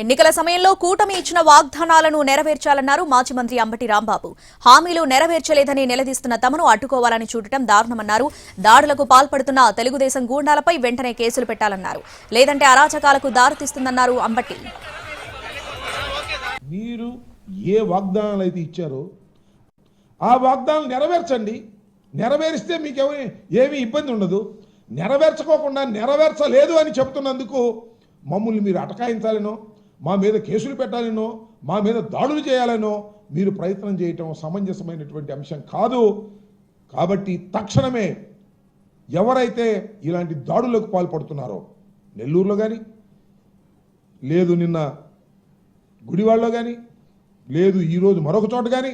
ఎన్నికల సమయంలో కూటమి ఇచ్చిన వాగ్దానాలను నెరవేర్చాలన్నారు మాజీ మంత్రి అంబటి రాంబాబు. హామీలు నెరవేర్చలేదని నిలదీస్తున్న తమను అడ్డుకోవాలని చూడటం దారుణమన్నారు. దాడులకు పాల్పడుతున్న తెలుగుదేశం గూండాలపై వెంటనే కేసులు పెట్టాలన్నారు. లేదంటే అరాచకాలకు దారితీస్తుందన్నారు అంబటి. మీరు ఏ వాగ్దానాలు అయితే ఇచ్చారో ఆ వాగ్దానాలు నెరవేర్చండి. నెరవేరిస్తే మీకు ఏమీ ఇబ్బంది ఉండదు. నెరవేర్చుకోకుండా నెరవేర్చలేదు అని చెప్తున్నందుకు మమ్మల్ని మీరు అటకాయించాలనో, మా మీద కేసులు పెట్టాలనో, మా మీద దాడులు చేయాలనో మీరు ప్రయత్నం చేయటం సమంజసమైనటువంటి అంశం కాదు. కాబట్టి తక్షణమే ఎవరైతే ఇలాంటి దాడులకు పాల్పడుతున్నారో, నెల్లూరులో కానీ, లేదు నిన్న గుడివాడలో కానీ, లేదు ఈరోజు మరొక చోట కానీ,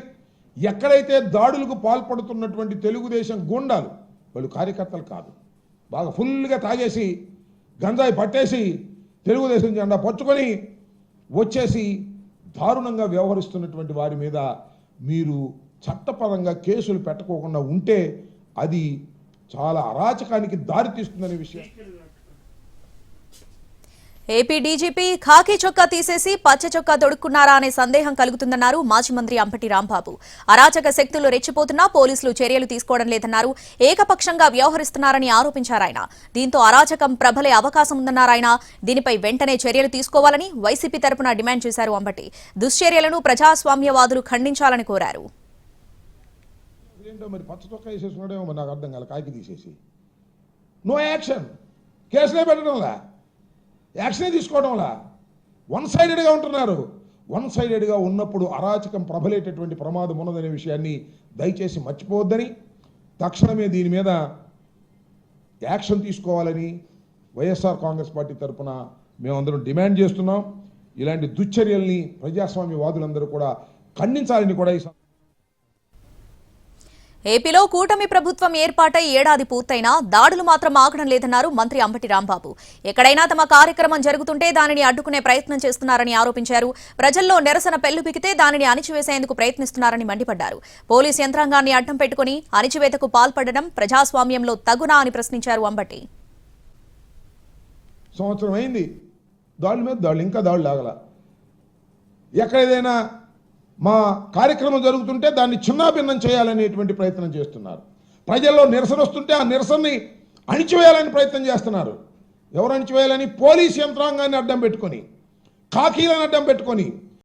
ఎక్కడైతే దాడులకు పాల్పడుతున్నటువంటి తెలుగుదేశం గూండాలు, వాళ్ళు కార్యకర్తలు కాదు, బాగా ఫుల్గా తాగేసి గంజాయి పట్టేసి తెలుగుదేశం జెండా పట్టుకొని వచ్చేసి దారుణంగా వ్యవహరిస్తున్నటువంటి వారి మీద మీరు చట్టపరంగా కేసులు పెట్టకోకుండా ఉంటే అది చాలా అరాచకానికి దారితీస్తుందనే విషయం. ఏపీ డీజీపీ ఖాకీ చొక్కా తీసేసి పచ్చ చొక్కా తొడుక్కున్నారా అనే సందేహం కలుగుతుందన్నారు మాజీ మంత్రి అంబటి రాంబాబు. అరాచక శక్తులు రెచ్చిపోతున్నా పోలీసులు చర్యలు తీసుకోవడం లేదన్నారు. ఏకపక్షంగా వ్యవహరిస్తున్నారని ఆరోపించారాయన. దీంతో అరాచకం ప్రబలే అవకాశం ఉందన్నారాయన. దీనిపై వెంటనే చర్యలు తీసుకోవాలని వైసీపీ తరపున డిమాండ్ చేశారు అంబటి. దుశ్చర్యలను ప్రజాస్వామ్యవాదులు ఖండించాలని కోరారు. మరి పచ్చ చొక్కా వేసేసుకున్నాడేమో నాకు అర్థం కాల. కాకి తీసేసి నో యాక్షన్, కేసులే పెట్టడంలా, యాక్షనే తీసుకోవడంలా, వన్ సైడెడ్గా ఉంటున్నారు. వన్ సైడెడ్గా ఉన్నప్పుడు అరాచకం ప్రబలేటటువంటి ప్రమాదం ఉన్నదనే విషయాన్ని దయచేసి మర్చిపోవద్దని, తక్షణమే దీని మీద యాక్షన్ తీసుకోవాలని వైఎస్ఆర్ కాంగ్రెస్ పార్టీ తరఫున మేమందరం డిమాండ్ చేస్తున్నాం. ఇలాంటి దుశ్చర్యల్ని ప్రజాస్వామ్యవాదులందరూ కూడా ఖండించాలని కూడా ఈ ఏపీలో కూటమి ప్రభుత్వం ఏర్పాటై ఏడాది పూర్తయినా దాడులు మాత్రం ఆగడం లేదన్నారు మంత్రి అంబటి రాంబాబు. ఎక్కడైనా తమ కార్యక్రమం జరుగుతుంటే దానిని అడ్డుకునే ప్రయత్నం చేస్తున్నారని ఆరోపించారు. ప్రజల్లో నిరసన పెల్లుబికితే దానిని అణిచివేసేందుకు ప్రయత్నిస్తున్నారని మండిపడ్డారు. పోలీస్ యంత్రాంగాన్ని అడ్డం పెట్టుకుని అణిచివేతకు పాల్పడడం ప్రజాస్వామ్యంలో తగునా అని ప్రశ్నించారు అంబటి. సంవత్సరం అయింది, దాడుల మీద దాడులు, ఇంకా దాడులు ఆగల. ఎక్కడైనా మా కార్యక్రమం జరుగుతుంటే దాన్ని చిన్నాభిన్నం చేయాలనేటువంటి ప్రయత్నం చేస్తున్నారు. ప్రజల్లో నిరసన వస్తుంటే ఆ నిరసనని అణిచివేయాలని ప్రయత్నం చేస్తున్నారు. ఎవరు అణిచివేయాలని? పోలీస్ యంత్రాంగాన్ని అడ్డం పెట్టుకొని, ఖాకీలను అడ్డం పెట్టుకొని